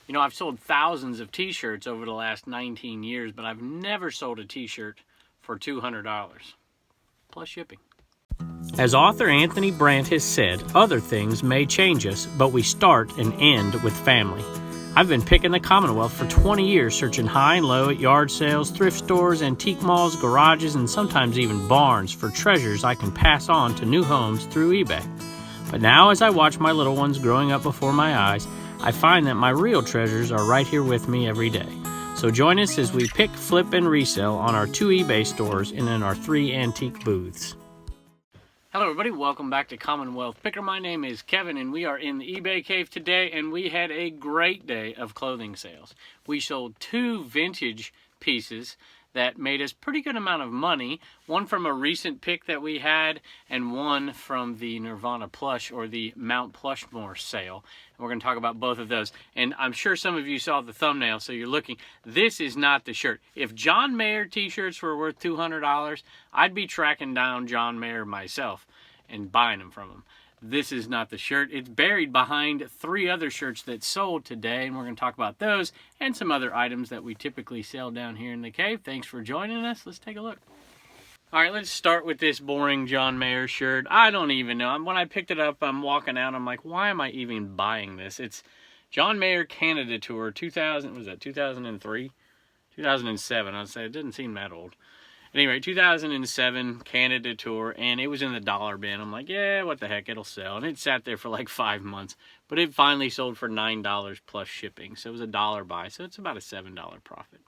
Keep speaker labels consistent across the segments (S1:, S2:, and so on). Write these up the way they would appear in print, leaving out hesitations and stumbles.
S1: You know, I've sold thousands of t-shirts over the last 19 years, but I've never sold a t-shirt for $200, plus shipping. As author Anthony Brandt has said, other things may change us, but we start and end with family. I've been picking the Commonwealth for 20 years, searching high and low at yard sales, thrift stores, antique malls, garages, and sometimes even barns for treasures I can pass on to new homes through eBay. But now, as I watch my little ones growing up before my eyes, I find that my real treasures are right here with me every day. So join us as we pick, flip, and resell on our 2 eBay stores and in our 3 antique booths. Hello everybody, welcome back to Commonwealth Picker. My name is Kevin and we are in the eBay cave today, and we had a great day of clothing sales. We sold 2 vintage pieces that made us pretty good amount of money. One from a recent pick that we had, and one from the Nirvana plush or the Mount Plushmore sale. And we're going to talk about both of those. And I'm sure some of you saw the thumbnail, so you're looking. This is not the shirt. If John Mayer t-shirts were worth $200, I'd be tracking down John Mayer myself and buying them from him. This is not the shirt. It's buried behind 3 other shirts that sold today, and we're going to talk about those and some other items that we typically sell down here in the cave. Thanks for joining us. Let's take a look. All right, let's start with this boring John Mayer shirt. I don't even know. When I picked it up, I'm walking out. I'm like, why am I even buying this? It's John Mayer Canada Tour 2000. Was that 2003? 2007. I'd say it didn't seem that old. Anyway, 2007 Canada Tour, and it was in the dollar bin. I'm like, yeah, what the heck, it'll sell. And it sat there for like 5 months, but it finally sold for $9 plus shipping. So it was a $1 buy, so it's about a $7 profit.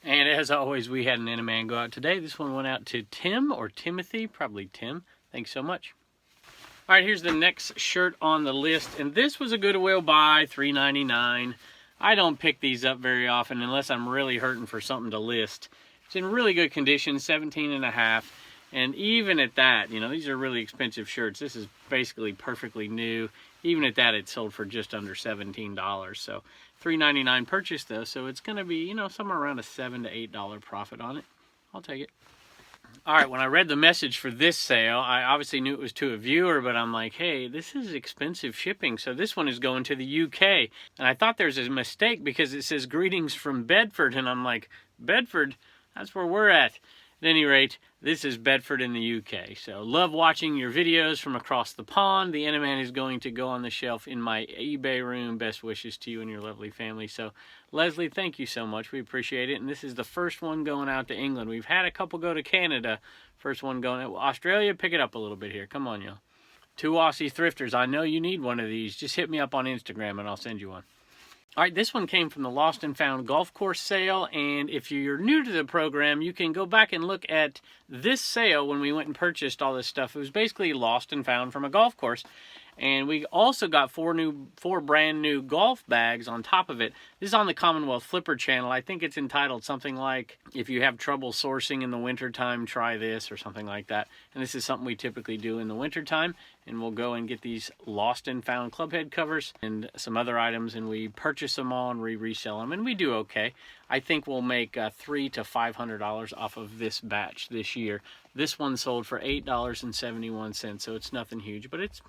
S1: And as always, we had an Eneman go out today. This one went out to Tim or Timothy, probably Tim. Thanks so much. All right, here's the next shirt on the list, and this was a goodwill buy, $3.99. I don't pick these up very often unless I'm really hurting for something to list. It's in really good condition, 17.5, and even at that, you know, these are really expensive shirts. This is basically perfectly new. Even at that, it sold for just under $17. So $3.99 purchase though, so it's going to be, you know, somewhere around a $7 to $8 profit on it. I'll take it. All right, when I read the message for this sale, I obviously knew it was to a viewer, but I'm like, hey, this is expensive shipping, so this one is going to the UK. And I thought there's a mistake because it says greetings from Bedford, and I'm like, Bedford? That's where we're at. At any rate, this is Bedford in the UK. So love watching your videos from across the pond. The Eneman is going to go on the shelf in my eBay room. Best wishes to you and your lovely family. So Leslie, thank you so much. We appreciate it. And this is the first one going out to England. We've had a couple go to Canada. First one going out. Australia, pick it up a little bit here. Come on, y'all. 2 Aussie thrifters. I know you need one of these. Just hit me up on Instagram and I'll send you one. All right, this one came from the Lost and Found golf course sale, and if you're new to the program, you can go back and look at this sale when we went and purchased all this stuff. It was basically lost and found from a golf course, and we also got 4 brand new golf bags on top of it. This is on the Commonwealth Flipper channel. I think it's entitled something like, if you have trouble sourcing in the wintertime, try this, or something like that. And this is something we typically do in the wintertime, and we'll go and get these lost and found club head covers and some other items, and we purchase them all and we resell them, and we do okay. I think we'll make $300 to $500 off of this batch this year. This one sold for $8.71, so it's nothing huge, but it's,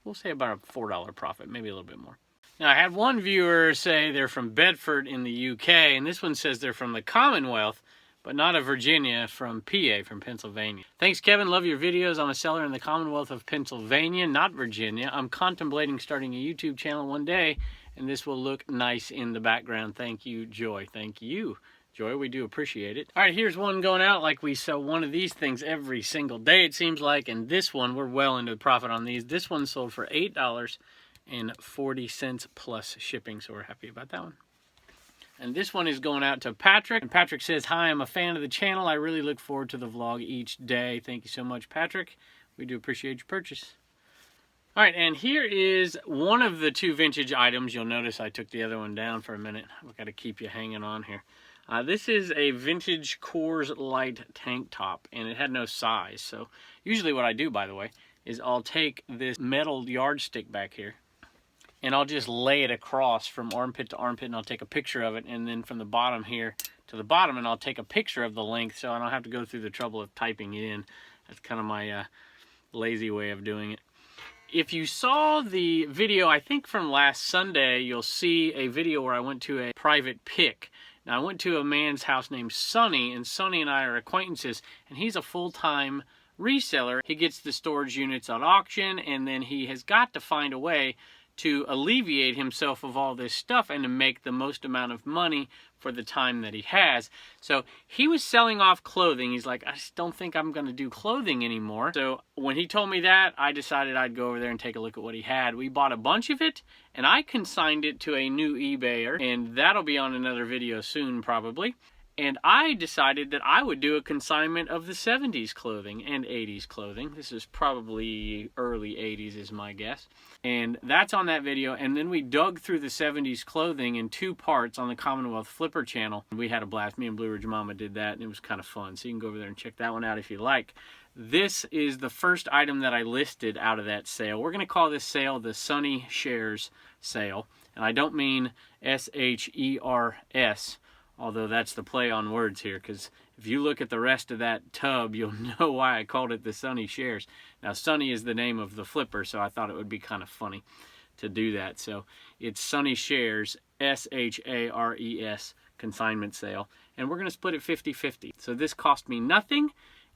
S1: we'll say about a $4 profit, maybe a little bit more. Now, I had one viewer say they're from Bedford in the UK, and this one says they're from the Commonwealth, but not of Virginia, from PA, from Pennsylvania. Thanks, Kevin. Love your videos. I'm a seller in the Commonwealth of Pennsylvania, not Virginia. I'm contemplating starting a YouTube channel one day, and this will look nice in the background. Thank you, Joy. Thank you, Joy. We do appreciate it. All right, here's one going out. Like, we sell one of these things every single day, it seems like, and this one, we're well into the profit on these. This one sold for $8.40 plus shipping, so we're happy about that one. And this one is going out to Patrick. And Patrick says, hi, I'm a fan of the channel. I really look forward to the vlog each day. Thank you so much, Patrick. We do appreciate your purchase. All right, and here is one of the 2 vintage items. You'll notice I took the other one down for a minute. I've got to keep you hanging on here. This is a vintage Coors Light tank top, and it had no size. So usually what I do, by the way, is I'll take this metal yardstick back here, and I'll just lay it across from armpit to armpit, and I'll take a picture of it, and then from the bottom here to the bottom, and I'll take a picture of the length so I don't have to go through the trouble of typing it in. That's kind of my lazy way of doing it. If you saw the video, I think from last Sunday, you'll see a video where I went to a private pick. Now, I went to a man's house named Sonny, and Sonny and I are acquaintances, and he's a full-time reseller. He gets the storage units on auction, and then he has got to find a way to alleviate himself of all this stuff and to make the most amount of money for the time that he has. So he was selling off clothing. He's like, I just don't think I'm going to do clothing anymore. So when he told me that, I decided I'd go over there and take a look at what he had. We bought a bunch of it, and I consigned it to a new eBayer, and that'll be on another video soon probably. And I decided that I would do a consignment of the 70s clothing and 80s clothing. This is probably early 80s is my guess. And that's on that video. And then we dug through the 70s clothing in 2 parts on the Commonwealth Flipper channel. We had a blast. Me and Blue Ridge Mama did that, and it was kind of fun. So you can go over there and check that one out if you like. This is the first item that I listed out of that sale. We're going to call this sale the Sonny Shares sale. And I don't mean S-H-E-R-S. Although that's the play on words here, because if you look at the rest of that tub, you'll know why I called it the Sonny Shares. Now, Sonny is the name of the flipper, so I thought it would be kind of funny to do that. So it's Sonny Shares, S-H-A-R-E-S, consignment sale. And we're going to split it 50-50. So this cost me nothing,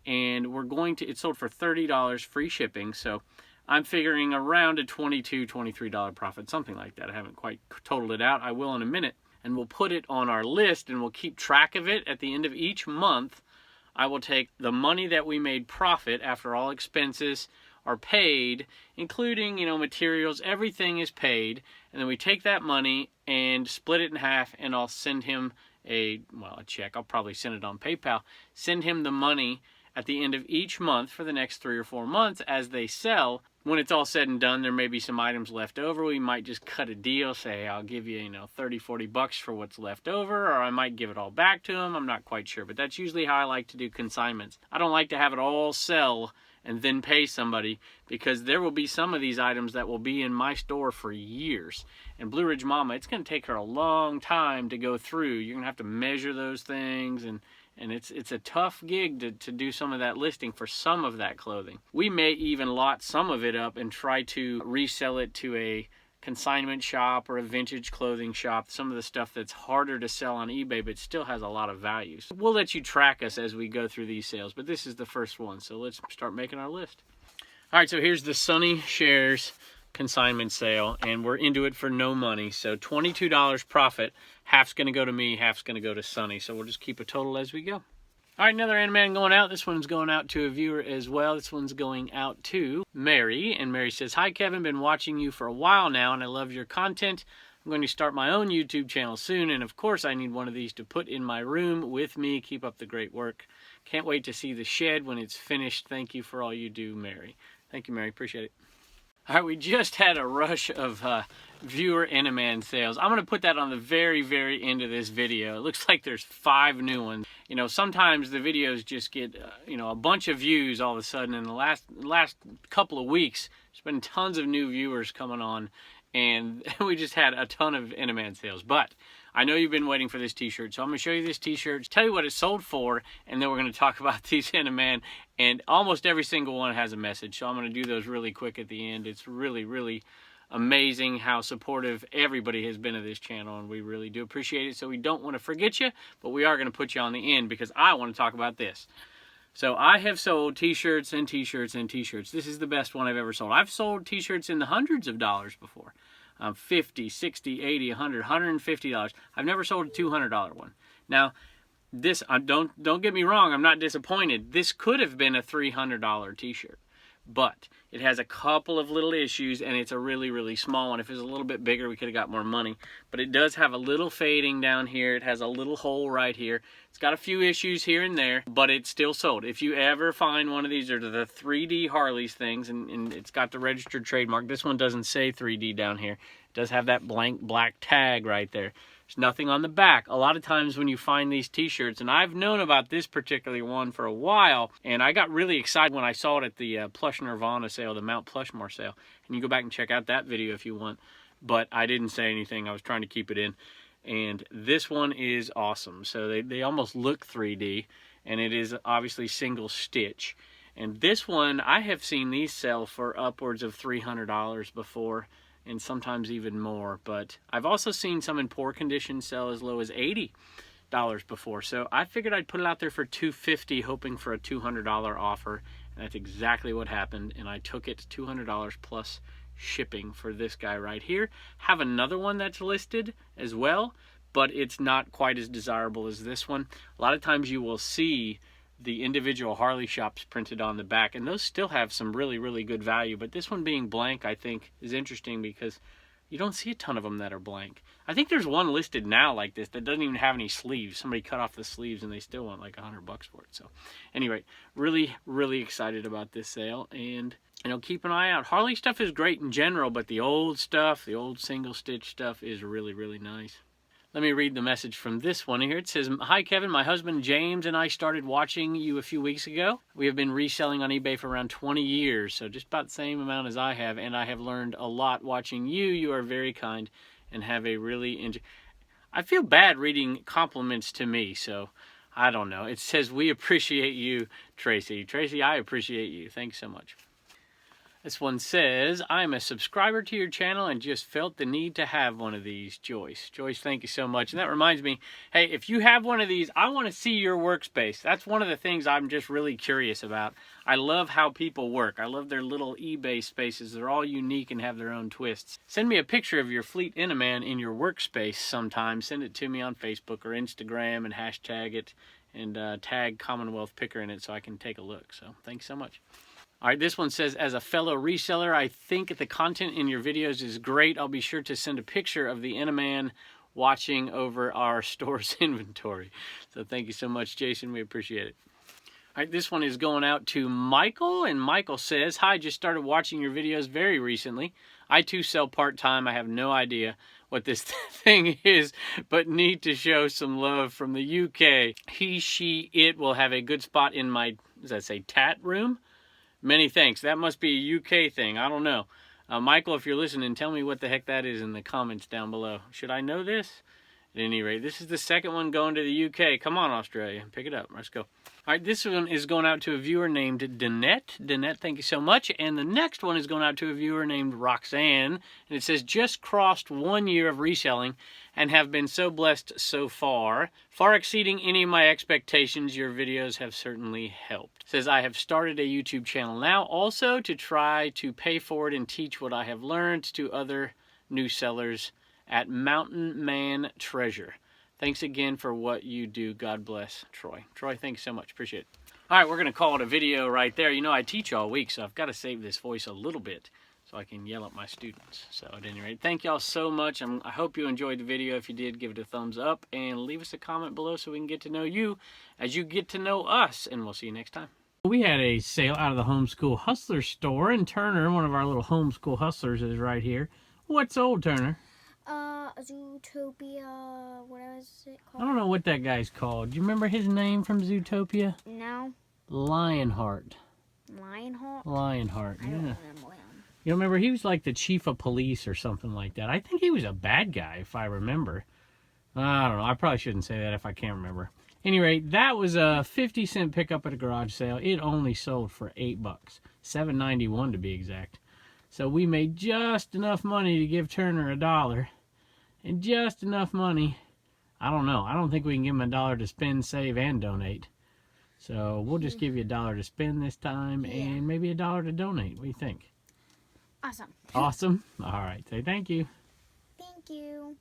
S1: and we're going to, it sold for $30 free shipping. So I'm figuring around a $22, $23 profit, something like that. I haven't quite totaled it out. I will in a minute. And we'll put it on our list, and we'll keep track of it. At the end of each month, I will take the money that we made profit after all expenses are paid, including, materials, everything is paid. And then we take that money and split it in half, and I'll send him a check. I'll probably send it on PayPal. Send him the money at the end of each month for the next 3 or 4 months as they sell. When it's all said and done, there may be some items left over. We might just cut a deal, say, I'll give you, 30, 40 bucks for what's left over, or I might give it all back to him. I'm not quite sure, but that's usually how I like to do consignments. I don't like to have it all sell and then pay somebody, because there will be some of these items that will be in my store for years. And Blue Ridge Mama, it's going to take her a long time to go through. You're going to have to measure those things, and it's a tough gig to do some of that listing for some of that clothing. We may even lot some of it up and try to resell it to a consignment shop or a vintage clothing shop, some of the stuff that's harder to sell on eBay but still has a lot of value. So we'll let you track us as we go through these sales, but this is the first one, so let's start making our list. All right, so here's the Sonny Shares consignment sale, and we're into it for no money. So $22 profit. Half's going to go to me, half's going to go to Sonny. So we'll just keep a total as we go. All right, another Eneman going out. This one's going out to a viewer as well. This one's going out to Mary. And Mary says, "Hi, Kevin. Been watching you for a while now, and I love your content. I'm going to start my own YouTube channel soon, and of course I need one of these to put in my room with me. Keep up the great work. Can't wait to see the shed when it's finished. Thank you for all you do, Mary." Thank you, Mary. Appreciate it. All right, we just had a rush of viewer Eneman sales. I'm going to put that on the very, very end of this video. It looks like there's 5 new ones. Sometimes the videos just get, a bunch of views all of a sudden. In the last couple of weeks, there's been tons of new viewers coming on, and we just had a ton of Eneman sales. But I know you've been waiting for this t-shirt, so I'm going to show you this t-shirt, tell you what it sold for, and then we're going to talk about these Eneman. And almost every single one has a message, so I'm going to do those really quick at the end. It's really, really amazing how supportive everybody has been of this channel, and we really do appreciate it. So we don't want to forget you, but we are going to put you on the end because I want to talk about this. So I have sold t-shirts and t-shirts and t-shirts. This is the best one I've ever sold. I've sold t-shirts in the hundreds of dollars before. $50, $60, $80, $100, $150. I've never sold a $200 one. Now, this, don't get me wrong, I'm not disappointed. This could have been a $300 t-shirt, but it has a couple of little issues, and it's a really, really small one. If it was a little bit bigger, we could have got more money, but it does have a little fading down here. It has a little hole right here. It's got a few issues here and there, but it's still sold. If you ever find one of these, or the 3D Harleys things, and it's got the registered trademark. This one doesn't say 3D down here. It does have that blank black tag right there. There's nothing on the back. A lot of times when you find these t-shirts, and I've known about this particular one for a while, and I got really excited when I saw it at the Plush Nirvana sale, the Mount Plushmore sale. And you go back and check out that video if you want. But I didn't say anything. I was trying to keep it in. And this one is awesome. So they almost look 3D, and it is obviously single stitch. And this one, I have seen these sell for upwards of $300 before, and sometimes even more. But I've also seen some in poor condition sell as low as $80 before. So I figured I'd put it out there for $250, hoping for a $200 offer. And that's exactly what happened. And I took it $200 plus shipping for this guy right here. Have another one that's listed as well, but it's not quite as desirable as this one. A lot of times you will see the individual Harley shops printed on the back, and those still have some really, really good value. But this one being blank, I think, is interesting because you don't see a ton of them that are blank. I think there's one listed now like this that doesn't even have any sleeves. Somebody cut off the sleeves and they still want like $100 for it. So anyway, really, really excited about this sale. And you know, keep an eye out. Harley stuff is great in general, but the old stuff, the old single stitch stuff is really, really nice. Let me read the message from this one here. It says, "Hi Kevin, my husband James and I started watching you a few weeks ago. We have been reselling on eBay for around 20 years, so just about the same amount as I have, and I have learned a lot watching you. You are very kind and have a really I feel bad reading compliments to me, so I don't know. It says, we appreciate you, Tracy. Tracy, I appreciate you. Thanks so much. This one says, I'm a subscriber to your channel and just felt the need to have one of these. Joyce. Joyce, thank you so much. And that reminds me, hey, if you have one of these, I want to see your workspace. That's one of the things I'm just really curious about. I love how people work. I love their little eBay spaces. They're all unique and have their own twists. Send me a picture of your Fleet Eneman in your workspace sometime. Send it to me on Facebook or Instagram and hashtag it and tag Commonwealth Picker in it so I can take a look. So thanks so much. All right, this one says, as a fellow reseller, I think the content in your videos is great. I'll be sure to send a picture of the Eneman watching over our store's inventory. So thank you so much, Jason. We appreciate it. All right, this one is going out to Michael, and Michael says, hi, just started watching your videos very recently. I too sell part-time. I have no idea what this thing is, but need to show some love from the UK. He, she, it will have a good spot in my, does that say tat room? Many thanks. That must be a UK thing. I don't know. Michael, if you're listening, tell me what the heck that is in the comments down below. Should I know this? At any rate, this is the second one going to the UK. Come on, Australia. Pick it up. Let's go. All right, this one is going out to a viewer named Danette. Danette, thank you so much. And the next one is going out to a viewer named Roxanne. And it says, just crossed 1 year of reselling and have been so blessed so far. Far exceeding any of my expectations, your videos have certainly helped. It says, I have started a YouTube channel now also to try to pay forward and teach what I have learned to other new sellers at Mountain Man Treasure. Thanks again for what you do. God bless, Troy. Troy, thanks so much. Appreciate it. All right, we're going to call it a video right there. You know, I teach all week, so I've got to save this voice a little bit so I can yell at my students. So at any rate, thank y'all so much. I hope you enjoyed the video. If you did, give it a thumbs up and leave us a comment below so we can get to know you as you get to know us. And we'll see you next time. We had a sale out of the Homeschool Hustler store, and Turner, one of our little Homeschool Hustlers, is right here. What's old, Turner?
S2: Zootopia, what is it called?
S1: I don't know what that guy's called. Do you remember his name from Zootopia?
S2: No.
S1: Lionheart.
S2: Lionheart?
S1: Lionheart, yeah.
S2: I don't remember him.
S1: You remember, he was like the chief of police or something like that. I think he was a bad guy, if I remember. I don't know. I probably shouldn't say that if I can't remember. Anyway, that was a 50-cent pickup at a garage sale. It only sold for $8. $7.91 to be exact. So we made just enough money to give Turner $1. And just enough money. I don't know. I don't think we can give him $1 to spend, save, and donate. So we'll just give you $1 to spend this time and maybe $1 to donate. What do you think?
S2: Awesome.
S1: Awesome? All right. Say thank you.
S2: Thank you.